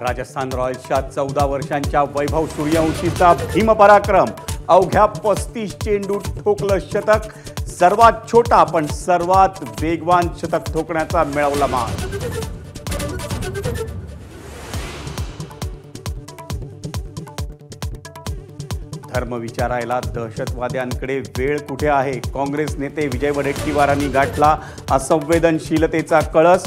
राजस्थान रॉयल्सच्या 14 वर्षांच्या वैभव सूर्यवंशीचा भीमपराक्रम, अवघ्या 35 चेंडूत ठोकलं शतक। सर्वात छोटा पण सर्वात वेगवान शतक ठोकण्याचा मिळवला मान। धर्म विचारायला दहशतवाद्यांकडे वेळ कुठे आहे? काँग्रेस नेते विजय वडेट्टीवारांनी गाठला असंवेदनशीलतेचा कळस।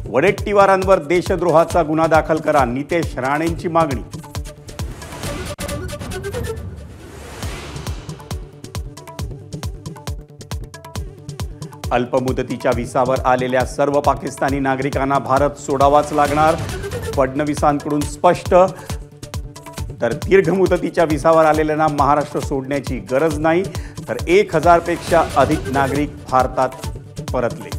वडेट्टीवारांवर देशद्रोहाचा गुन्हा दाखल करा, नितेश राणेंची मागणी। अल्पमुदतीच्या व्हिसावर आलेल्या सर्व पाकिस्तानी नागरिकांना भारत सोडावाच लागणार, फडणवीसांकडून स्पष्ट। तर दीर्घ मुदतीच्या व्हिसावर आलेल्यांना महाराष्ट्र सोडण्याची गरज नाही, तर 1000 पेक्षा अधिक नागरिक भारतात परतले।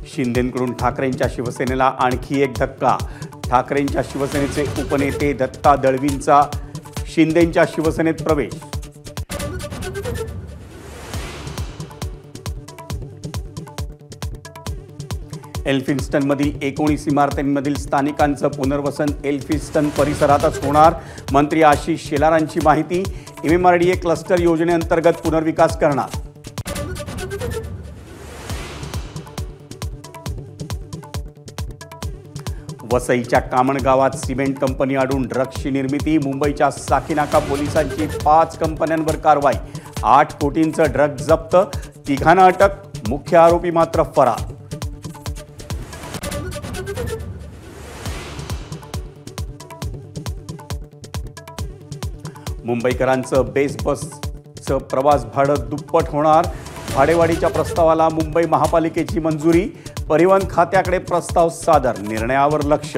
शिंदेंकडून ठाकरेंच्या शिवसेनेला आणखी एक धक्का। ठाकरेंच्या शिवसेनेचे उपनेते दत्ता दळवींचा शिंदेंच्या शिवसेनेत प्रवेश। एल्फिन्स्टनमधील 19 इमारतींमधील स्थानिकांचं पुनर्वसन एल्फिन्स्टन परिसरातच होणार, मंत्री आशिष शेलारांची माहिती। MMRDA क्लस्टर योजनेअंतर्गत पुनर्विकास करणार। वसईच्या कामण गावात सिमेंट कंपनी अडून ड्रग्सची निर्मिती। मुंबईच्या साकीनाका पोलिसांची 5 कंपन्यांवर कारवाई, 8 कोटींचं ड्रग जप्त, 3 अटक, मुख्य आरोपी मात्र फरार। मुंबईकरांचं बेस बसचं प्रवास भाडं दुप्पट होणार, भाडेवाढीच्या प्रस्तावाला मुंबई महापालिकेची मंजुरी। परिवहन खात्याकडे प्रस्ताव सादर, निर्णयावर लक्ष।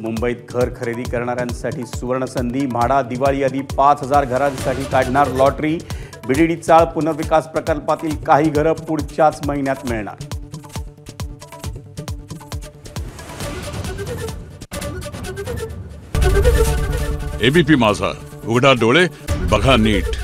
मुंबईत घर खरेदी करणाऱ्यांसाठी सुवर्णसंधी, म्हाडा दिवाळीआधी 5000 घरांसाठी काढणार लॉटरी। BDD चाळ पुनर्विकास प्रकल्पातील काही घरं पुढच्याच महिन्यात मिळणार। ABP माझा, उघडा डोळे बघा नीट।